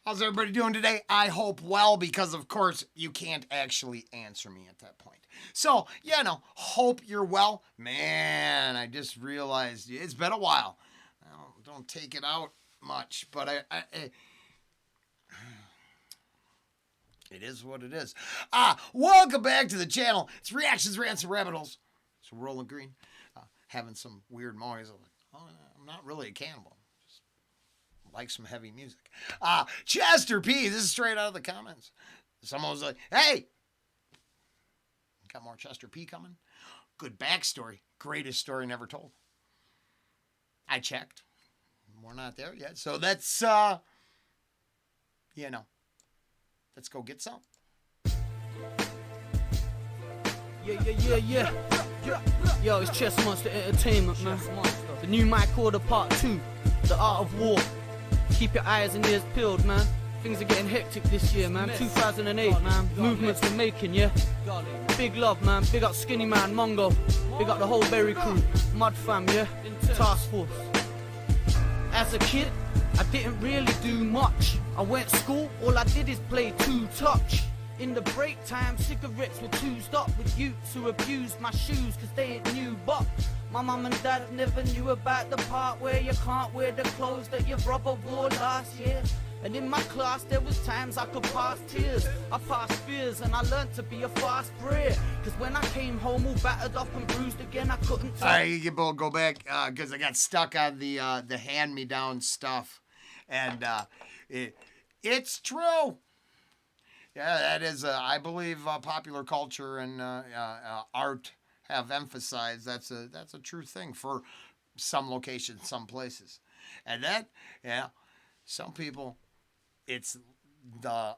How's everybody doing today? I hope well, because of course you can't actually answer me at that point. So, hope you're well. Man, I just realized it's been a while. I don't take it out much, but it is what it is. Welcome back to the channel. It's Reactions, Rants, and Rabbit Holes. It's Rollen Green. Having some weird noise. I'm not really a cannibal. Like some heavy music. Chester P. This is straight out of the comments. Someone was like, hey, got more Chester P coming. Good backstory. Greatest story never told. I checked. We're not there yet. So that's, let's go get some. Yeah. Yo, it's Chess Monster Entertainment, man. The new mic order part 2. The Art of War. Keep your eyes and ears peeled, man. Things are getting hectic this year, man. 2008, man. Movements we're making, yeah. Big love, man. Big up Skinny Man, Mongo. Big up the whole Berry crew. Mud fam, yeah. Task Force. As a kid, I didn't really do much. I went to school, all I did is play two-touch. In the break time, cigarettes were toozed up with youths who abused my shoes cause they ain't new, but my mum and dad never knew about the part where you can't wear the clothes that your brother wore last year. And in my class there was times I could pass tears, I passed fears, and I learned to be a fast breer. Cause when I came home all battered up and bruised again, I couldn't tell. Alright, you can both go back because I got stuck on the hand-me-down stuff. And it's true. Yeah, that is, I believe, popular culture and art have emphasized that's a true thing for some locations, some places. And that, some people, it's the,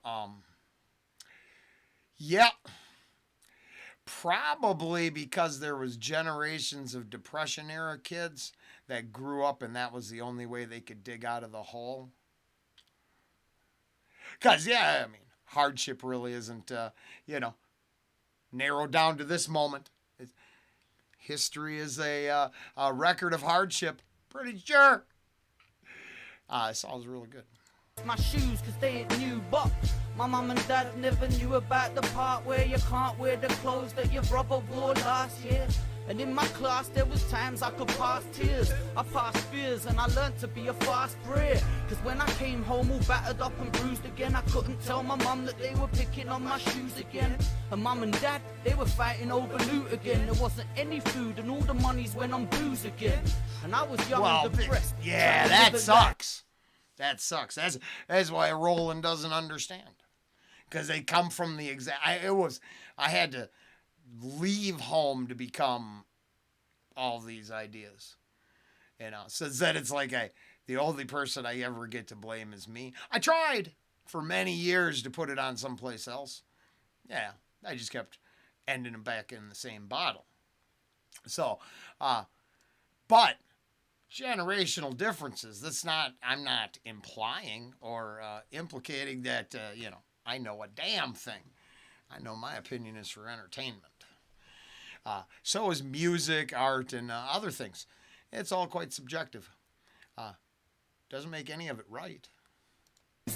probably because there was generations of Depression-era kids that grew up and that was the only way they could dig out of the hole. Because, hardship really isn't, narrowed down to this moment. History is a record of hardship. Pretty sure. It sounds really good. My shoes cause they ain't new, but my mum and dad never knew about the part where you can't wear the clothes that your brother wore last year. And in my class there was times I could pass tears, I passed fears, and I learned to be a fast breer. Cause when I came home all battered up and bruised again, I couldn't tell my mum that they were picking on my shoes again. And mum and dad, they were fighting over loot again. There wasn't any food and all the monies went on booze again. And I was young and depressed. Yeah, that sucks. That sucks. That's why Rollen doesn't understand. Because they come from the exact... I had to leave home to become all these ideas. So that it's like the only person I ever get to blame is me. I tried for many years to put it on someplace else. Yeah, I just kept ending them back in the same bottle. So, but generational differences, I'm not implying or implicating that, I know a damn thing. I know my opinion is for entertainment. So is music, art, and other things. It's all quite subjective. Doesn't make any of it right.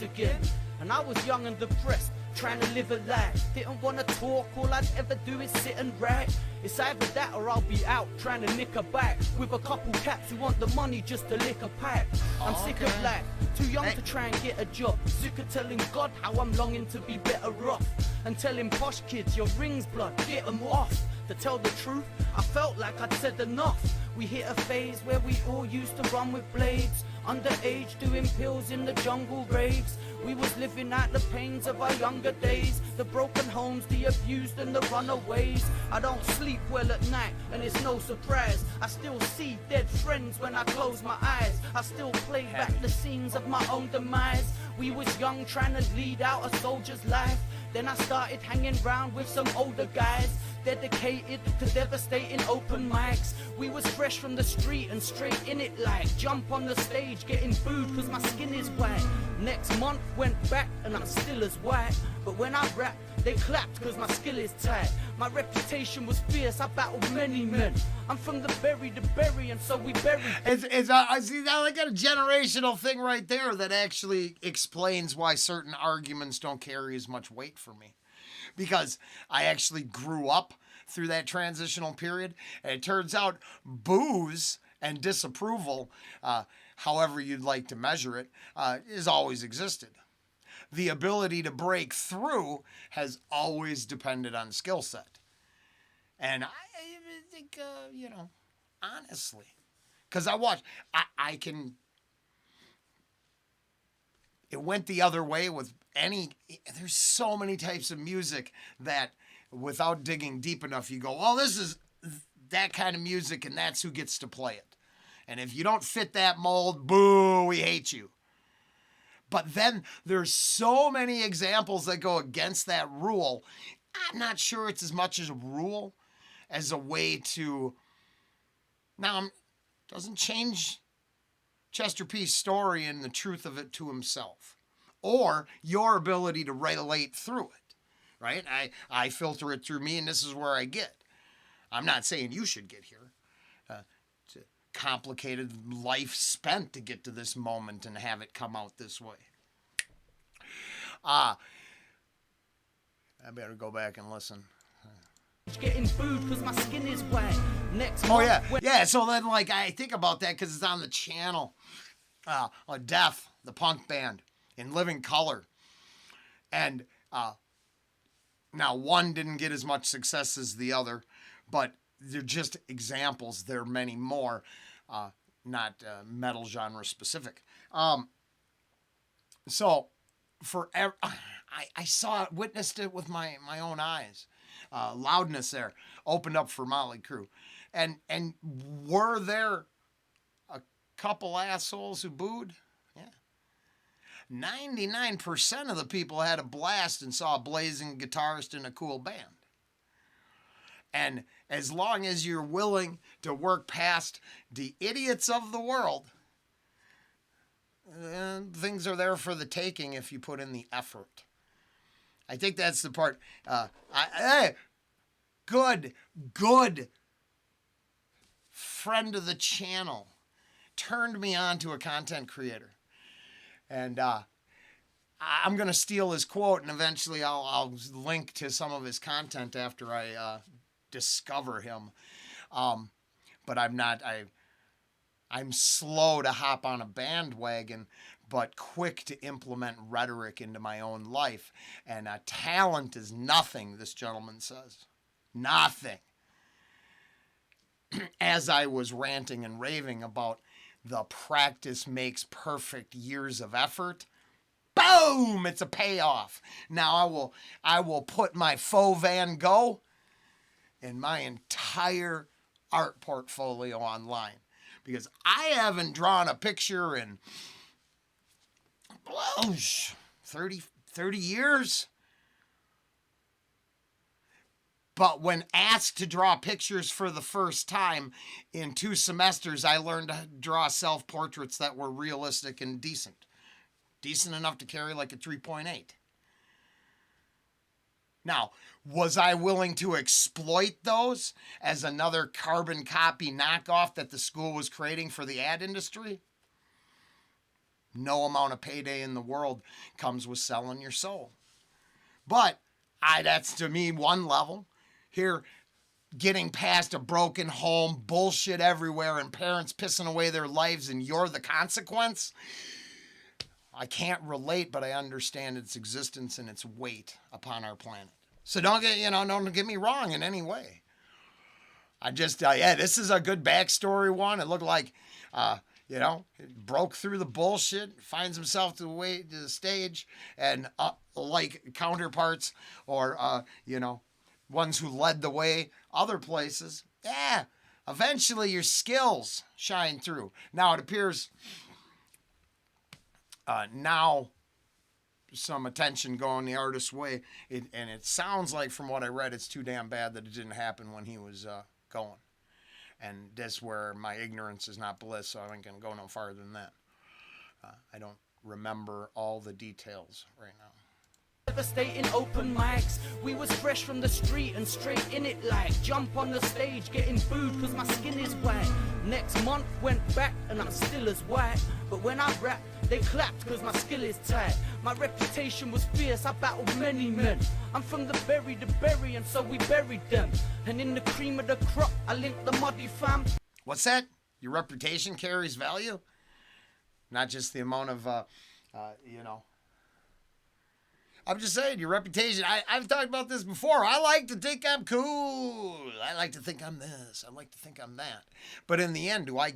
Again, and I was young and depressed, trying to live a life. Didn't want to talk, all I'd ever do is sit and write. It's either that or I'll be out trying to nick a bite with a couple cats who want the money just to lick a pipe. I'm sick of life, too young to try and get a job. Sick of telling God how I'm longing to be better off, and telling posh kids your ring's blood, get them off. To tell the truth, I felt like I'd said enough. We hit a phase where we all used to run with blades, underage doing pills in the jungle raves. We was living out the pains of our younger days, the broken homes, the abused and the runaways. I don't sleep well at night and it's no surprise. I still see dead friends when I close my eyes. I still play back the scenes of my own demise. We was young trying to lead out a soldier's life. Then I started hanging round with some older guys, dedicated to devastating open mics. We was fresh from the street and straight in it like jump on the stage getting booed cause my skin is white. Next month went back and I'm still as white. But when I rap, they clapped cause my skill is tight. My reputation was fierce, I battled many men. I'm from the bury to bury, and so we bury. I see that. I got a generational thing right there that actually explains why certain arguments don't carry as much weight for me. Because I actually grew up through that transitional period, and it turns out boos and disapproval, however you'd like to measure it, has always existed. The ability to break through has always depended on skill set. And I think, honestly, because I can, it went the other way with there's so many types of music that without digging deep enough, you go, well, this is that kind of music and that's who gets to play it. And if you don't fit that mold, boo, we hate you. But then there's so many examples that go against that rule. I'm not sure it's as much as a rule as a way to, now, doesn't change Chester P's story and the truth of it to himself, or your ability to relate through it, right? I filter it through me, and this is where I get. I'm not saying you should get here. It's a complicated life spent to get to this moment and have it come out this way. I better go back and listen. Getting food because my skin is white. Next Oh yeah, yeah. So then, like, I think about that because it's on the channel. Death, the punk band, in Living Color, and now one didn't get as much success as the other, but they're just examples. There are many more, not metal genre specific. So, forever, I saw it, witnessed it with my own eyes. Loudness there opened up for Motley Crue, and were there a couple assholes who booed? Yeah. 99% of the people had a blast and saw a blazing guitarist in a cool band. And as long as you're willing to work past the idiots of the world, things are there for the taking if you put in the effort. I think that's the part. Good friend of the channel turned me on to a content creator. And I'm going to steal his quote, and eventually I'll link to some of his content after I discover him. But I'm slow to hop on a bandwagon, but quick to implement rhetoric into my own life. And talent is nothing, this gentleman says. Nothing. As I was ranting and raving about the practice makes perfect years of effort, boom, it's a payoff. Now I will put my faux Van Gogh and my entire art portfolio online, because I haven't drawn a picture in 30 years. But when asked to draw pictures for the first time in 2 semesters, I learned to draw self-portraits that were realistic and decent. Decent enough to carry like a 3.8. Now, was I willing to exploit those as another carbon copy knockoff that the school was creating for the ad industry? No amount of payday in the world comes with selling your soul. But that's to me one level. Here, getting past a broken home, bullshit everywhere, and parents pissing away their lives, and you're the consequence. I can't relate, but I understand its existence and its weight upon our planet. So don't get me wrong in any way. I just, this is a good backstory one. It looked like, it broke through the bullshit, finds himself to the stage, and like counterparts or, ones who led the way other places, eventually your skills shine through. Now it appears now some attention going the artist's way, and it sounds like from what I read it's too damn bad that it didn't happen when he was going. And that's where my ignorance is not bliss, so I ain't going to go no farther than that. I don't remember all the details right now. Devastating open mics. We was fresh from the street and straight in it like jump on the stage getting booed cause my skin is white. Next month went back and I'm still as white. But when I rap they clapped cause my skill is tight. My reputation was fierce, I battled many men. I'm from the berry to bury and so we buried them. And in the cream of the crop I linked the muddy fam. What's that? Your reputation carries value? Not just the amount of, I'm just saying, your reputation. I've talked about this before. I like to think I'm cool. I like to think I'm this. I like to think I'm that. But in the end, do I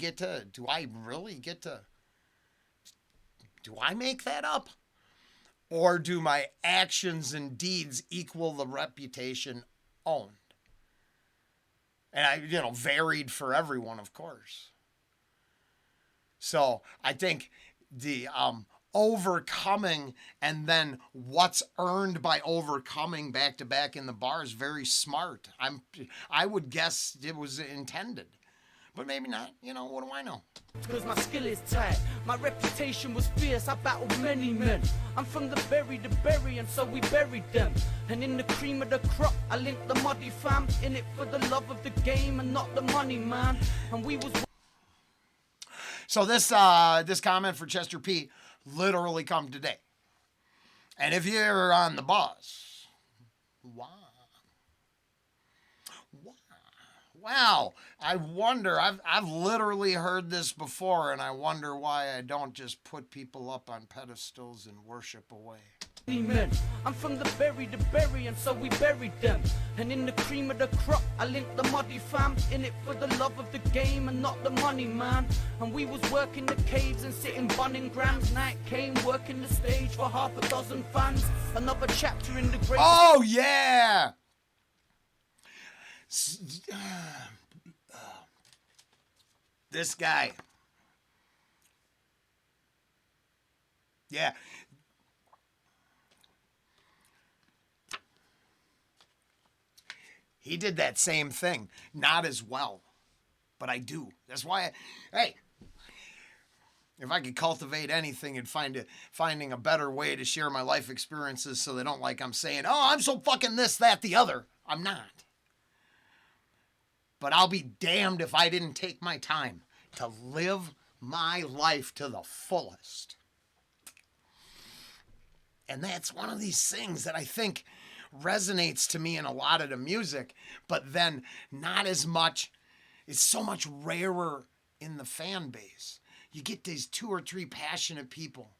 make that up? Or do my actions and deeds equal the reputation owned? And varied for everyone, of course. So I think the overcoming and then what's earned by overcoming back to back in the bar is very smart. I would guess it was intended, but maybe not. What do I know? Cause my skill is tight, my reputation was fierce, I battled many men. I'm from the berry to bury and so we buried them. And in the cream of the crop I linked the muddy fam. In it for the love of the game and not the money, man. And we was... So this comment for Chester P literally come today. And if you're on the bus, wow, I wonder, I've literally heard this before, and I wonder why I don't just put people up on pedestals and worship away. Men. I'm from the berry to bury and so we buried them. And in the cream of the crop I linked the muddy fam. In it for the love of the game and not the money, man. And we was working the caves and sitting bunning grams. Night came working the stage for 6 fans. Another chapter in the great... Oh yeah. This guy. Yeah. He did that same thing. Not as well. But I do. That's why if I could cultivate anything and finding a better way to share my life experiences so they don't like I'm saying, oh, I'm so fucking this, that, the other. I'm not. But I'll be damned if I didn't take my time to live my life to the fullest. And that's one of these things that I think resonates to me in a lot of the music, but then not as much. It's so much rarer in the fan base. You get these 2 or 3 passionate people,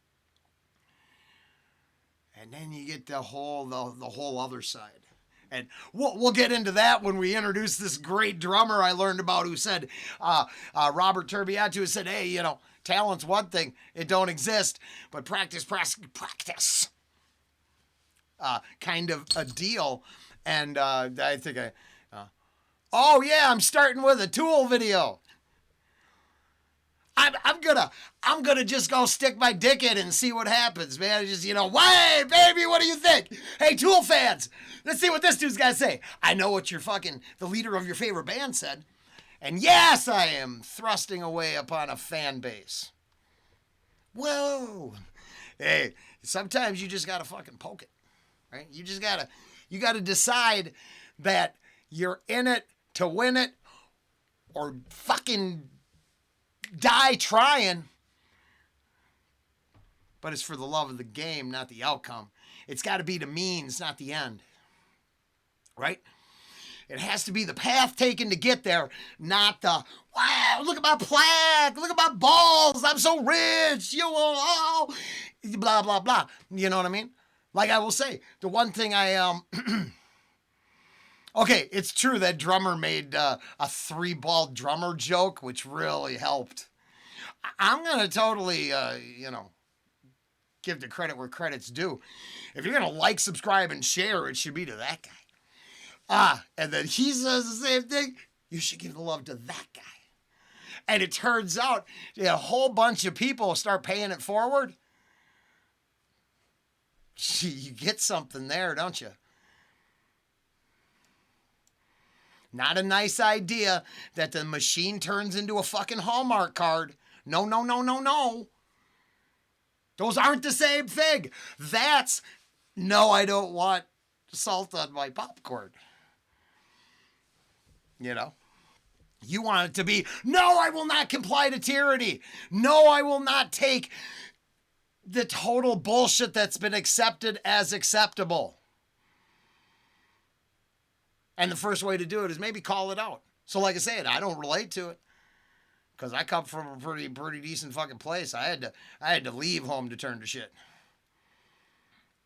and then you get the whole other side. And we'll get into that when we introduce this great drummer I learned about who said, Robert Turbiatu, who said, hey, talent's one thing, it don't exist, but practice. Kind of a deal. And I think I'm starting with a Tool video. I'm gonna just go stick my dick in and see what happens, man. Just, hey, baby, what do you think? Hey, Tool fans, let's see what this dude's got to say. I know what the leader of your favorite band said. And yes, I am thrusting away upon a fan base. Whoa. Hey, sometimes you just got to fucking poke it, right? You got to decide that you're in it to win it or fucking die trying, but it's for the love of the game, not the outcome. It's got to be the means, not the end, right? It has to be the path taken to get there, not the, wow, look at my plaque, look at my balls, I'm so rich, blah, blah, blah. You know what I mean? Like I will say, the one thing okay, it's true that drummer made a 3-ball drummer joke, which really helped. I'm going to totally, give the credit where credit's due. If you're going to like, subscribe, and share, it should be to that guy. And then he says the same thing. You should give the love to that guy. And it turns out a whole bunch of people start paying it forward. Gee, you get something there, don't you? Not a nice idea that the machine turns into a fucking Hallmark card. No. Those aren't the same thing. That's, no, I don't want salt on my popcorn. You know? You want it to be, no, I will not comply to tyranny. No, I will not take the total bullshit that's been accepted as acceptable. And the first way to do it is maybe call it out. So like I said, I don't relate to it. Because I come from a pretty decent fucking place. I had to leave home to turn to shit.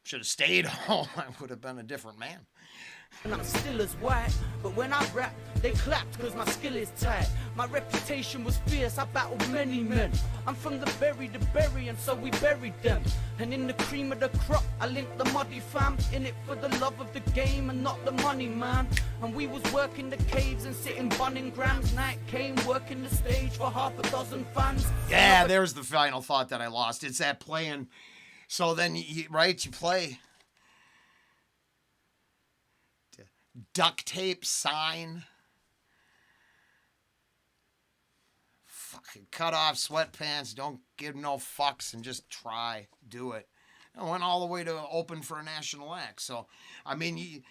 Should have stayed home. I would have been a different man. And I'm still as white, but when I rap, they clapped cause my skill is tight. My reputation was fierce, I battled many men. I'm from the berry to bury, and so we buried them. And in the cream of the crop, I linked the muddy fam. In it for the love of the game and not the money, man. And we was working the caves and sitting bunning grams. Night came, working the stage for half a dozen fans. Yeah, there's the final thought that I lost. It's that playing. So then, you play duct tape sign, fucking cut off sweatpants, don't give no fucks and just try, do it. I went all the way to open for a national act. So, I mean,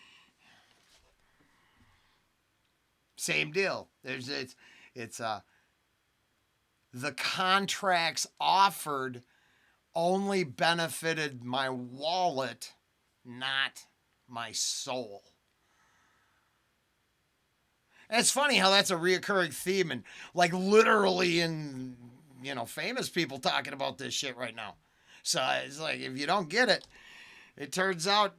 same deal. It's the contracts offered only benefited my wallet, not my soul. And it's funny how that's a reoccurring theme and like literally in, famous people talking about this shit right now. So it's like, if you don't get it, it turns out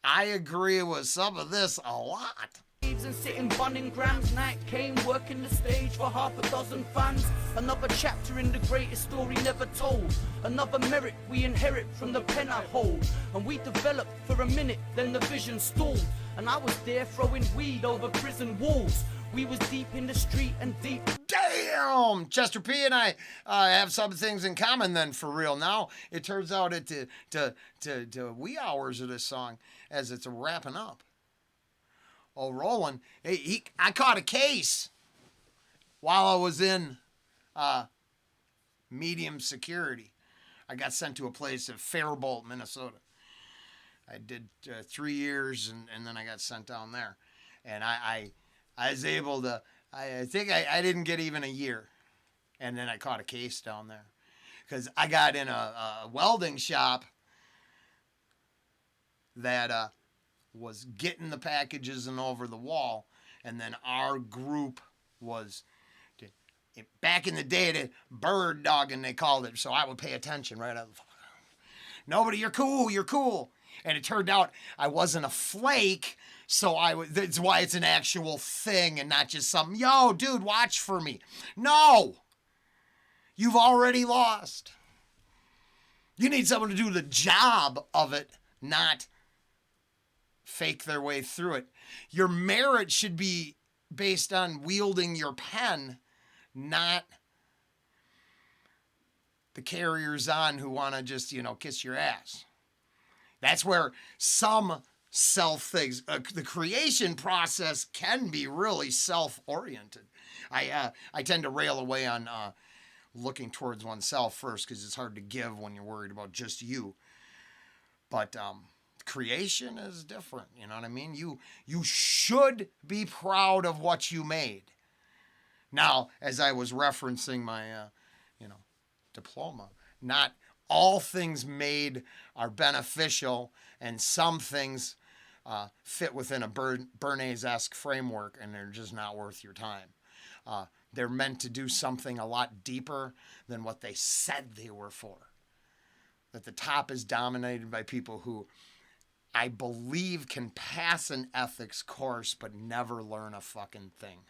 I agree with some of this a lot. And sitting bunning grams, night came, working the stage for half a dozen fans. Another chapter in the greatest story never told. Another merit we inherit from the pen I hold. And we developed for a minute, then the vision stalled. And I was there throwing weed over prison walls. We was deep in the street and deep. Damn! Chester P and I have some things in common then, for real. Now, it turns out to wee hours of this song as it's wrapping up. Oh, Rollen, I caught a case while I was in medium security. I got sent to a place in Faribault, Minnesota. I did 3 years, and then I got sent down there. And I was able to, I think I didn't get even a year. And then I caught a case down there. Because I got in a welding shop that was getting the packages and over the wall. And then our group was, back in the day, the bird dogging, they called it. So I would pay attention right out of the phone. Nobody, you're cool. And it turned out I wasn't a flake, so that's why it's an actual thing and not just some, yo, dude, watch for me. No! You've already lost. You need someone to do the job of it, not fake their way through it. Your merit should be based on wielding your pen, not the carriers on who want to just, kiss your ass. That's where some self things, the creation process can be really self-oriented. I tend to rail away on looking towards oneself first because it's hard to give when you're worried about just you. But creation is different, you know what I mean? You should be proud of what you made. Now, as I was referencing my, diploma, not all things made are beneficial, and some things fit within a Bernays-esque framework, and they're just not worth your time. They're meant to do something a lot deeper than what they said they were for. That the top is dominated by people who I believe can pass an ethics course but never learn a fucking thing.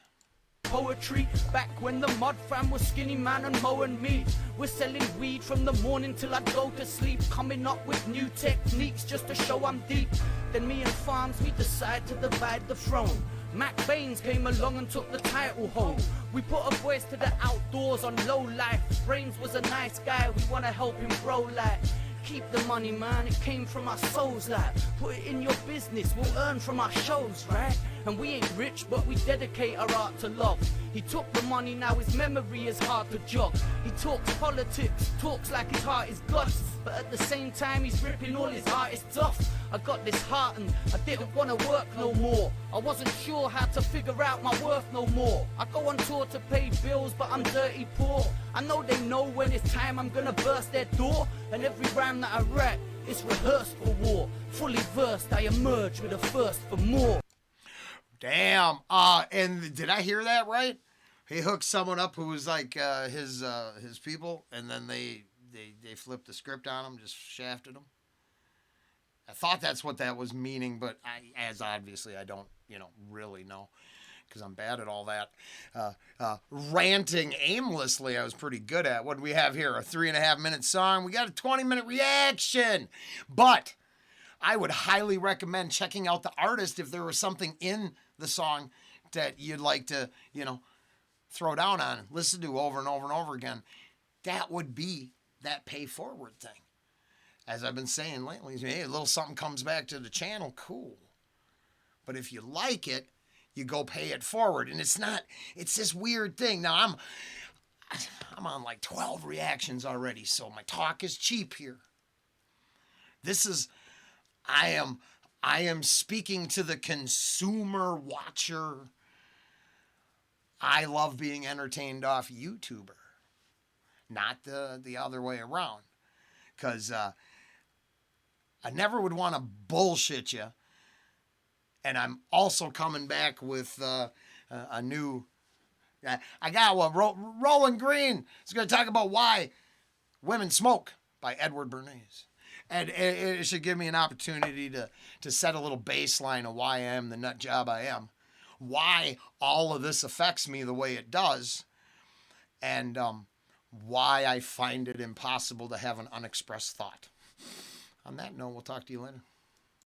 Poetry, back when the mud fam was skinny man and mowing meat. We're selling weed from the morning till I go to sleep, coming up with new techniques just to show I'm deep. Then me and Farms, we decide to divide the throne. Mac Baines came along and took the title home. We put a voice to the outdoors on low life. Brains was a nice guy, we wanna help him grow life. Keep the money, man, it came from our souls, like. Put it in your business, we'll earn from our shows, right? And we ain't rich, but we dedicate our art to love. He took the money, now his memory is hard to jog. He talks politics, talks like his heart is God's, but at the same time he's ripping all his artists off. I got this heart and I didn't want to work no more. I wasn't sure how to figure out my worth no more. I go on tour to pay bills, but I'm dirty poor. I know they know when it's time I'm gonna burst their door. And every rhyme that I rap, it's rehearsed for war. Fully versed, I emerge with a thirst for more. Damn. And did I hear that right? He hooked someone up who was like his people, and then they flipped the script on him, just shafted him. I thought that's what that was meaning, but as obviously I don't, really know, because I'm bad at all that. Ranting aimlessly, I was pretty good at. What do we have here? A 3.5-minute song. We got a 20-minute reaction. But I would highly recommend checking out the artist if there was something in the song that you'd like to, throw down on and listen to over and over and over again. That would be that pay forward thing. As I've been saying lately, hey, a little something comes back to the channel, cool. But if you like it, you go pay it forward. And it's this weird thing. Now, I'm on like 12 reactions already, so my talk is cheap here. I am speaking to the consumer watcher. I love being entertained off YouTuber, not the other way around. Because I never would want to bullshit you. And I'm also coming back with a new... I got one. Rollen Green is going to talk about why women smoke by Edward Bernays. And it should give me an opportunity to set a little baseline of why I am the nut job I am. Why all of this affects me the way it does. And why I find it impossible to have an unexpressed thought. On that note, we'll talk to you later.